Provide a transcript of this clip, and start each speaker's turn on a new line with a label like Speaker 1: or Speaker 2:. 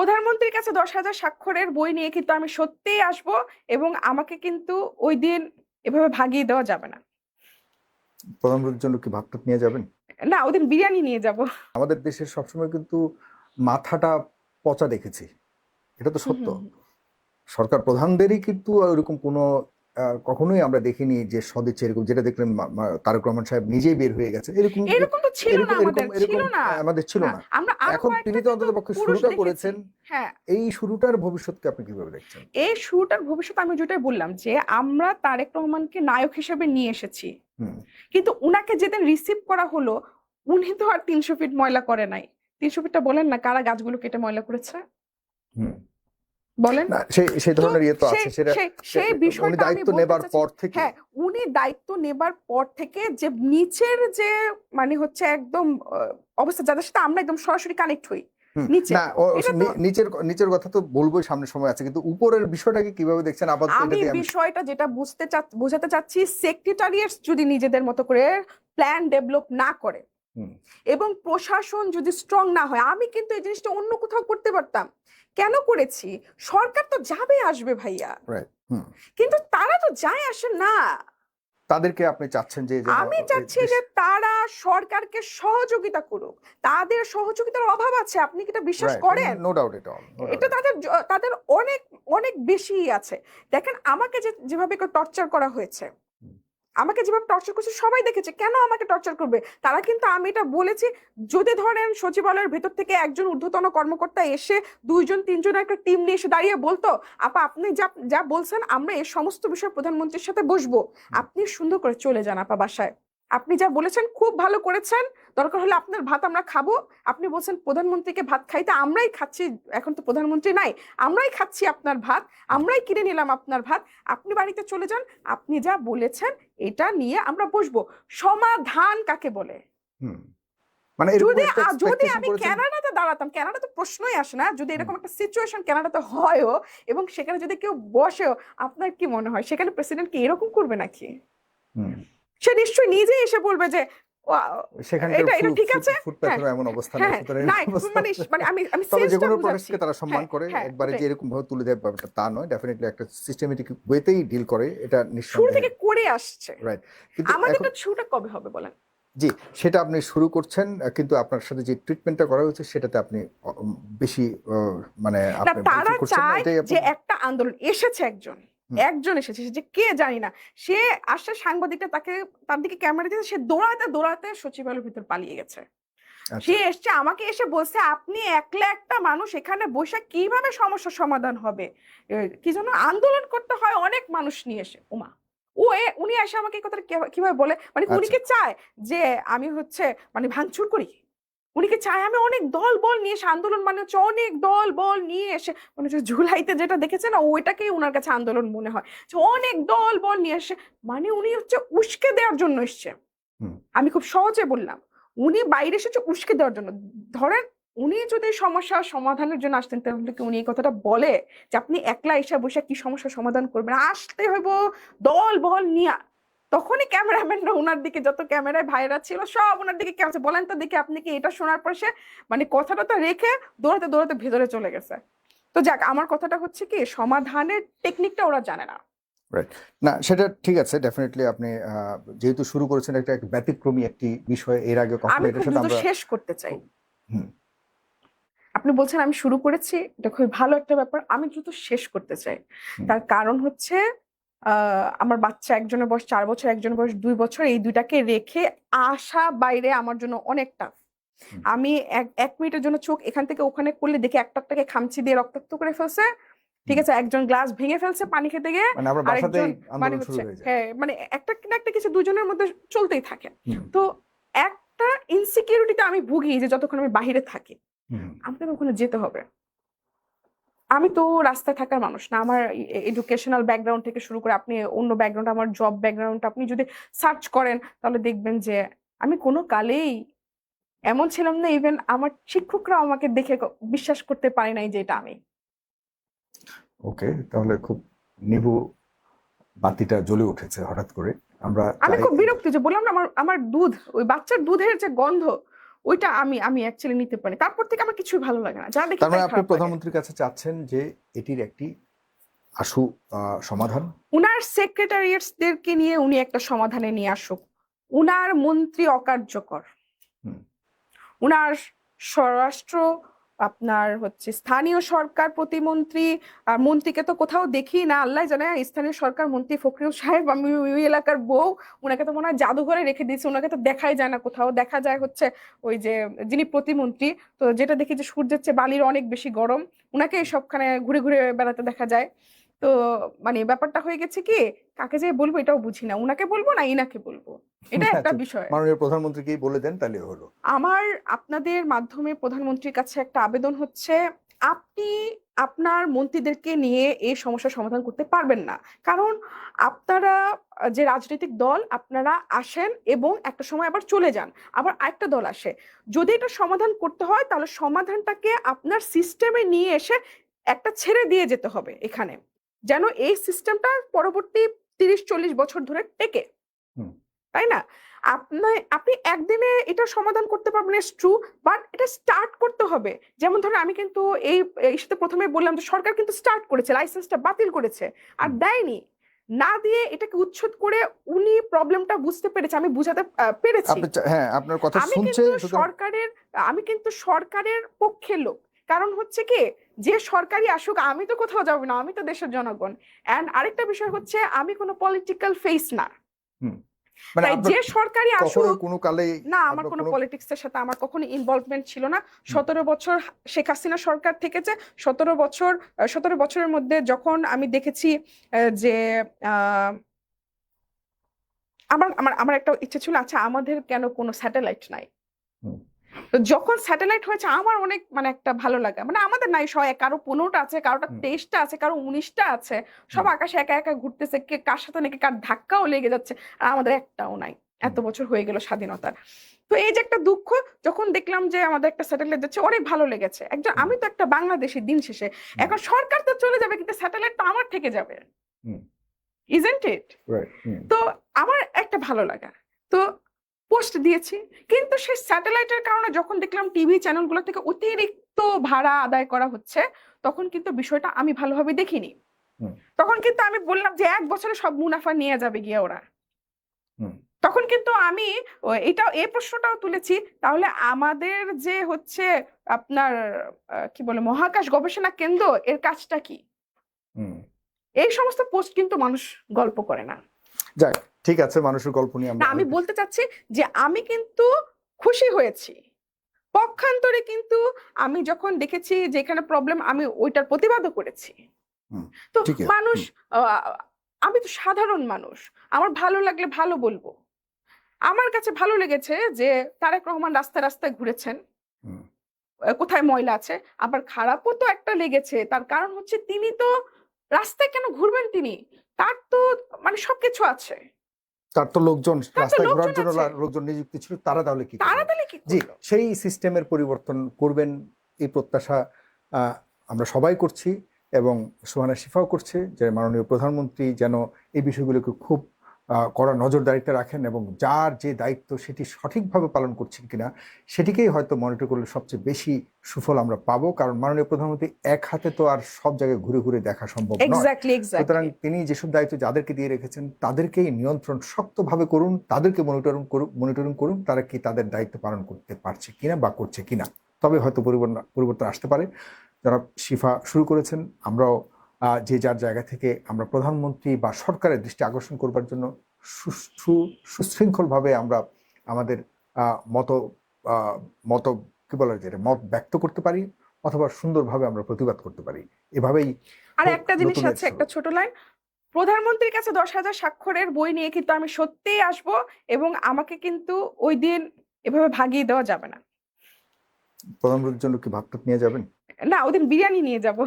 Speaker 1: প্রধানমন্ত্রীর কাছে 10,000 স্বাক্ষরের বই নিয়ে কিন্তু আমি সত্যিই আসব, এবং আমাকে কিন্তু ওই দিন এভাবে ভাগিয়ে দেওয়া যাবে না।
Speaker 2: প্রধানমন্ত্রীর জন্য কি ভাত নিয়ে যাবেন?
Speaker 1: না, ওই দিন বিরিয়ানি নিয়ে যাব।
Speaker 2: আমাদের দেশের সবসময় কিন্তু মাথাটা পচা দেখেছি, এটা তো সত্য। সরকার প্রধানদেরই কিন্তু ওইরকম কোনো কখনোই আমরা দেখিনি যে সদিচ্ছা এরকম, যেটা দেখলেন তারেক রহমান সাহেব নিজেই বের হয়ে গেছে,
Speaker 1: এরকম তো ছিল না,
Speaker 2: আমাদের ছিল না।
Speaker 1: আমরা
Speaker 2: এখন তিনি তো অন্তত পক্ষে শুরুটা করেছেন।
Speaker 1: হ্যাঁ,
Speaker 2: এই শুরুটার ভবিষ্যৎকে আপনি কিভাবে দেখছেন?
Speaker 1: এই শুরুটার ভবিষ্যৎ আমি যেটাই বললাম যে আমরা তারেক রহমানকে নায়ক হিসেবে নিয়ে এসেছি, কিন্তু উনাকে যেদিন রিসিভ করা হলো উনি তো আর 300 ফিট ময়লা করে নাই। 300 ফিটটা বলেন না কারা গাছগুলো কেটে ময়লা করেছে, বলেন।
Speaker 2: সেই ধরনের ইয়ে তো আছে,
Speaker 1: সেই বিষয়টা
Speaker 2: দায়িত্ব নেবার পর থেকে,
Speaker 1: হ্যাঁ, উনি দায়িত্ব নেবার পর থেকে যে নিচের যে মানে হচ্ছে একদম অবস্থা, যাদের সাথে আমরা একদম সরাসরি কানেক্ট হই,
Speaker 2: নিচের কথা তো বলবোই, সামনে সময় আছে, কিন্তু উপরের বিষয়টাকে কিভাবে দেখছেন আপাতত?
Speaker 1: আমি বিষয়টা যেটা বোঝাতে চাচ্ছি, সেক্রেটারিয়েট যদি নিজেদের মতো করে প্ল্যান ডেভেলপ না করে এবং প্রশাসন যদি স্ট্রং না হয়, আমি কিন্তু এই জিনিসটা অন্য কোথাও করতে পারতাম। কেন করেছি? সরকার তো যাবে আসবে ভাইয়া, কিন্তু তারা তো যায় আসে না।
Speaker 2: তাদেরকে আপনি চাচ্ছেন যে,
Speaker 1: আমি চাচ্ছি যে তারা সরকারকে সহযোগিতা করুক। তাদের সহযোগিতার অভাব আছে, আপনি কি এটা বিশ্বাস করেন?
Speaker 2: নো ডাউট,
Speaker 1: এটা তাদের অনেক অনেক বেশি আছে। দেখেন, আমাকে যেভাবে টর্চার করা হয়েছে, আমাকে যেভাবে টর্চার করছে সবাই দেখেছে, কেন আমাকে টর্চার করবে তারা? কিন্তু আমি এটা বলেছি, যদি ধরেন সচিবালয়ের ভেতর থেকে একজন ঊর্ধ্বতন কর্মকর্তা এসে 2-3জন একটা টিম নিয়ে এসে দাঁড়িয়ে বলতো, আপা আপনি যা বলছেন আমরা এই সমস্ত বিষয়ে প্রধানমন্ত্রীর সাথে বসবো, আপনি সুন্দর করে চলে যান আপা বাসায়, আপনি যা বলেছেন খুব ভালো করেছেন, দরকার হলে আপনার ভাত আমরা খাবো, আপনি বলছেন প্রধানমন্ত্রীকে ভাত খাইতে, আমরাই খাচ্ছি, এখন তো প্রধানমন্ত্রী নাই, আমরাই খাচ্ছি আপনার ভাত, আমরাই কিনে নিলাম আপনার ভাত, আপনি বাড়িতে চলে যান, আপনি যা বলেছেন এটা নিয়ে আমরা বসবো। সমাধান কাকে বলে?
Speaker 2: মানে
Speaker 1: যদি আমি কানাডাতে দাঁড়াতাম, কানাডা তো প্রশ্নই আসে না, যদি এরকম একটা সিচুয়েশন কানাডাতে হয়ও এবং সেখানে যদি কেউ বসেও, আপনার কি মনে হয় সেখানে প্রেসিডেন্ট কি এরকম করবে নাকি? সে নিশ্চয়ই নিজে এসে বলবে যে ঠিক আছে,
Speaker 2: এমন অবস্থা তারা সম্মান করে, একবারে যে এরকম ভাবে তুলে দেয় ব্যাপারটা তা নয়, ডেফিনেটলি একটা সিস্টেমেটিক ওয়েতেই ডিল করে, এটা
Speaker 1: শুরু থেকে করে আসছে।
Speaker 2: রাইট,
Speaker 1: কিন্তু আমাদের শুরুটা কবে হবে বলেন?
Speaker 2: জি, সেটা আপনি শুরু করছেন, কিন্তু আপনার সাথে যে ট্রিটমেন্টটা করা হয়েছে সেটাতে আপনি বেশি মানে
Speaker 1: তারা চায় যে একটা আন্দোলন এসেছে, একজন এসেছে, যে কে জানি না, সে আসছে, সাংবাদিকটা তার দিকে ক্যামেরা দিয়েছে, সে দৌড়াতে সচিবালয়ের ভিতর পালিয়ে গেছে। সে এসছে, আমাকে এসে বলছে আপনি একলা একটা মানুষ এখানে বসে কিভাবে সমস্যার সমাধান হবে, কি জন্য আন্দোলন করতে হয় অনেক মানুষ নিয়ে এসে। ওমা, উনি এসে আমাকে এই কথাটা কিভাবে বলে, মানে উনি কি চায় যে আমি মানে ভাঙচুর করি? উনি কি চায় আমি অনেক দল বল নিয়ে এসে আন্দোলন, মানে হচ্ছে অনেক দল বল নিয়ে এসে, মানে জুলাইতে যেটা দেখেছে না, ওইটাকেই উনার কাছে আন্দোলন মনে হয়, যে অনেক দল বল নিয়ে এসে, মানে উনি উস্কে দেওয়ার জন্য এসছে। আমি খুব সহজে বললাম, উনি বাইরে এসেছে উস্কে দেওয়ার জন্য। ধরেন উনি যদি সমস্যার সমাধানের জন্য আসতেন, তাহলে কি উনি এই কথাটা বলে যে আপনি একলা এসে বসে কি সমস্যার সমাধান করবেন? আসতে হইব দল বল নিয়ে। তখনই ক্যামেরাম্যানরা ওনার দিকে, যত ক্যামেরায় ভাইরা ছিল সব ওনার দিকে কেমন বলেন তো দেখি আপনি কি, এটা শোনার পর সে মানে কথাটা তো রেখে দৌড়াতে ভেতরে চলে গেছে। তো যাক, আমার কথাটা হচ্ছে কি, সমাধানের টেকনিকটা ওরা জানে না।
Speaker 2: না, সেটা ঠিক আছে, ডেফিনেটলি আপনি যেহেতু শুরু করেছেন একটা ব্যতিক্রমী একটি বিষয়, এর আগে
Speaker 1: কখনো এটার সাথে আমরা শেষ করতে চাই। আপনি বলছেন আমি শুরু করেছি, এটা খুব ভালো একটা ব্যাপার, আমি দ্রুত শেষ করতে চাই। তার কারণ হচ্ছে আমার বাচ্চা, একজনের বয়স 4 বছর, একজনের বয়স 2 বছর, এই দুইটাকে রেখে আসা বাইরে আমার জন্য অনেক টাফ। আমি 1 মিনিটের জন্য চোখ এখান থেকে ওখানে করলে দেখি একটাকে খামচি দিয়ে রক্তাক্ত করে ফেলছে, ঠিক আছে, একজন গ্লাস ভেঙে ফেলছে পানি খেতে গিয়ে, আরেকজন মানে হ্যাঁ, মানে একটা না একটা কিছু দুজনের মধ্যে চলতেই থাকে। তো একটা ইনসিকিউরিটিতে আমি ভুগি যে যতক্ষণ আমি বাহিরে থাকি, আমাকে ওখানে যেতে হবে। আমি তো রাস্তায় থাকার মানুষ না, আমার এডুকেশনাল ব্যাকগ্রাউন্ড থেকে শুরু করে আপনি অন্য ব্যাকগ্রাউন্ড, আমার জব ব্যাকগ্রাউন্ড আপনি যদি সার্চ করেন তাহলে দেখবেন যে আমি কোনো কালেই এমন ছিলাম না, ইভেন আমার শিক্ষকরা আমাকে দেখে বিশ্বাস করতে পারে নাই যে এটা আমি।
Speaker 2: ওকে, তাহলে খুব নিভু বাতিটা জ্বলে উঠেছে হঠাৎ করে।
Speaker 1: আমি খুব বিরক্ত, যে বললাম না, আমার দুধ, ওই বাচ্চার দুধের যে গন্ধ, ওইটা আমি অ্যাকচুয়ালি নিতে পারি, তারপর থেকে আমার কিছুই ভালো লাগে না, যা দেখি
Speaker 2: তার মানে
Speaker 1: তাই
Speaker 2: আপনি
Speaker 1: খারাপ লাগে।
Speaker 2: প্রধানমন্ত্রীর কাছে চাচ্ছেন যে এটির একটি আশু সমাধান।
Speaker 1: উনার সেক্রেটারিয়েটসদেরকে নিয়ে উনি একটা সমাধানে নিয়ে আসুক। উনার মন্ত্রী অকার্যকর,
Speaker 2: হুম।
Speaker 1: উনার স্বরাষ্ট্র আপনার হচ্ছে স্থানীয় সরকার প্রতিমন্ত্রী আর মন্ত্রীকে তো কোথাও দেখি না, আল্লাহ জানে। স্থানীয় সরকার মন্ত্রী ফখরুল সাহেব, আমি ওই এলাকার বউ, উনাকে তো মনে হয় জাদুঘরে রেখে দিয়েছে, ওনাকে তো দেখাই যায় না কোথাও। দেখা যায় হচ্ছে ওই যে যিনি প্রতিমন্ত্রী, তো যেটা দেখি যে সূর্যের চেয়ে বালির অনেক বেশি গরম, উনাকে সবখানে ঘুরে ঘুরে বেড়াতে দেখা যায়। তো মানে ব্যাপারটা হয়ে গেছে কি, কাকে যে বলবো এটাও বুঝি না, উনাকে বলবো না ইনাকে বলবো, এটা একটা
Speaker 2: আচ্ছা,
Speaker 1: বিষয়।
Speaker 2: মাননীয় প্রধানমন্ত্রীকেই বলে দেন তাহলে হলো।
Speaker 1: আমার আপনাদের মাধ্যমে প্রধানমন্ত্রীর কাছে একটা আবেদন হচ্ছে, আপনি আপনার মন্ত্রীদেরকে নিয়ে এই সমস্যার সমাধান করতে পারবেন না, কারণ আপনারা যে রাজনৈতিক দল, আপনারা আসেন এবং একটা সময় আবার চলে যান, আবার আরেকটা দল আসে। যদি এটা সমাধান করতে হয় তাহলে সমাধানটাকে আপনার সিস্টেমে নিয়ে এসে একটা ছেড়ে দিয়ে যেতে হবে এখানে, যেন এই সিস্টেমটা পরবর্তী 30-40 বছর ধরে টেকে,
Speaker 2: হুম।
Speaker 1: তাই না? আপনি একদিনে এটা সমাধান করতে পারবেন, ইটস ট্রু, বাট এটা স্টার্ট করতে হবে। যেমন ধরো আমি কিন্তু এই ইস্যুতে প্রথমে বললাম যে সরকার কিন্তু স্টার্ট করেছে, লাইসেন্সটা বাতিল করেছে, আর দেয়নি। না দিয়ে এটাকে উচ্ছেদ করে উনি প্রবলেমটা বুঝতে পেরেছে, আমি বুঝাতে পেরেছি।
Speaker 2: আপনি হ্যাঁ, আপনার কথা
Speaker 1: আমি
Speaker 2: শুনছে
Speaker 1: কিন্তু
Speaker 2: সুতরাং
Speaker 1: আমি কিন্তু সরকারের পক্ষের লোক, কারণ হচ্ছে কি, যে সরকারি আসুক আমি তো কোথাও যাব না, আমি তো দেশের জনগণ। এন্ড আরেকটা বিষয় হচ্ছে আমি কোনো পলিটিক্যাল ফেস না,
Speaker 2: হুম, মানে
Speaker 1: তাই
Speaker 2: আপনার
Speaker 1: যে সরকারি
Speaker 2: কখনো
Speaker 1: আসুক।
Speaker 2: কোনো কালে
Speaker 1: না, আমার
Speaker 2: আপনার
Speaker 1: কোনো
Speaker 2: কোনো
Speaker 1: পলিটিক্সের সাথে আমার কখনো ইনভলভমেন্ট ছিল না। 17 বছর শেখ হাসিনা সরকার থেকেছে, 17 বছরের মধ্যে যখন আমি দেখেছি যে আহ, আমার আমার আমার একটা ইচ্ছে ছিল, আচ্ছা আমাদের কেন কোনো স্যাটেলাইট নাই।
Speaker 2: হুম,
Speaker 1: তো যখন স্যাটেলাইট হয়েছে আমার অনেক মানে একটা ভালো লাগে, মানে আমাদের নাই, কারো 15টা আছে, কারোটা 23টা আছে, কারো 19টা আছে, সব আকাশে একা একা ঘুরতেছে, কে কার সাথে নাকি কার ধাক্কাও লেগে যাচ্ছে, আর আমাদের একটাও নাই। এত বছর হয়ে গেল স্বাধীনতার। তো এই যে একটা দুঃখ, যখন দেখলাম যে আমাদের একটা স্যাটেলাইট যাচ্ছে অনেক ভালো লেগেছে। আমি তো একটা বাংলাদেশি দিন শেষে, এখন সরকার তো চলে যাবে কিন্তু স্যাটেলাইট তো আমার থেকে যাবে, ইজন্ট ইট? তো আমার একটা ভালো লাগা, তো পোস্ট দিয়েছি। কিন্তু সেই স্যাটেলাইটের কারণে যখন দেখলাম টিভি চ্যানেলগুলো থেকে অতিরিক্ত ভাড়া আদায় করা হচ্ছে, তখন কিন্তু বিষয়টা আমি ভালোভাবে দেখিনি। তখন কিন্তু আমি বললাম যে 1 বছরে সব মুনাফা নিয়ে যাবে গিয়ে ওরা। তখন কিন্তু আমি এই প্রশ্নটাও তুলেছি, তাহলে আমাদের যে হচ্ছে আপনার কি বলে মহাকাশ গবেষণা কেন্দ্র, এর কাজটা কি? এই সমস্ত পোস্ট কিন্তু মানুষ গল্প করে না।
Speaker 2: যাক, ঠিক আছে, মানুষের গল্প নিয়ে
Speaker 1: না, আমি বলতে চাচ্ছি যে আমি কিন্তু খুশি হয়েছি। পক্ষান্তরে কিন্তু আমি যখন দেখেছি যে এখানে প্রবলেম, আমি ওইটার প্রতিবাদও করেছি। তো মানুষ, আমি তো সাধারণ মানুষ, আমার ভালো লাগলে ভালো বলবো। আমার কাছে ভালো লেগেছে যে তারেক রহমান রাস্তায় রাস্তায় ঘুরেছেন, কোথায় ময়লা আছে। আবার খারাপও তো একটা লেগেছে, তার কারণ হচ্ছে তিনি তো রাস্তায় কেন ঘুরবেন, তিনি, তার তো মানে সবকিছু আছে,
Speaker 2: তার তো লোকজন রাস্তায় ঘোরার জন্য
Speaker 1: আছে।
Speaker 2: লোকজন নিযুক্ত ছিল, তারা তাহলে কি জি
Speaker 1: করলো?
Speaker 2: সেই সিস্টেমের পরিবর্তন করবেন এই প্রত্যাশা আমরা সবাই করছি, এবং সুহানা শিফাও করছে যে মাননীয় প্রধানমন্ত্রী যেন এই বিষয়গুলোকে খুব কড়া নজরদারিতে রাখেন, এবং যার যে দায়িত্ব সেটি সঠিকভাবে পালন করছেন কিনা সেটিকেই হয়তো মনিটর করলে সবচেয়ে বেশি সুফল আমরা পাবো। কারণ মাননীয় প্রধানমন্ত্রী এক হাতে তো আর সব জায়গায় ঘুরে ঘুরে দেখা সম্ভব নয়। সুতরাং তিনি যেসব দায়িত্ব যাদেরকে দিয়ে রেখেছেন তাদেরকেই নিয়ন্ত্রণ শক্তভাবে করুন, তাদেরকে মনিটরিং করুন তারা কি তাদের দায়িত্ব পালন করতে পারছে কিনা বা করছে কিনা, তবে হয়তো পরিবর্তন আসতে পারে। যারা শিফা শুরু করেছেন, আমরাও যে যার জায়গা থেকে আমরা প্রধানমন্ত্রী বা সরকারের দৃষ্টি আকর্ষণ করবার জন্য সুশৃঙ্খলভাবে আমরা আমাদের মত কি বলা যায় মত ব্যক্ত করতে পারি, অথবা সুন্দরভাবে আমরা প্রতিবাদ করতে পারি। এভাবেই
Speaker 1: আর একটা জিনিস আছে, একটা ছোট লাইন, প্রধানমন্ত্রীর কাছে 10,000 স্বাক্ষরের বই নিয়ে কিন্তু আমি সত্যিই আসব, এবং আমাকে কিন্তু ওই দিন এভাবে ভাগিয়ে দেওয়া যাবে না।
Speaker 2: প্রধানমন্ত্রীর জন্য কি ভাত নিয়ে যাবেন?
Speaker 1: না, ওই দিন বিরিয়ানি নিয়ে যাব।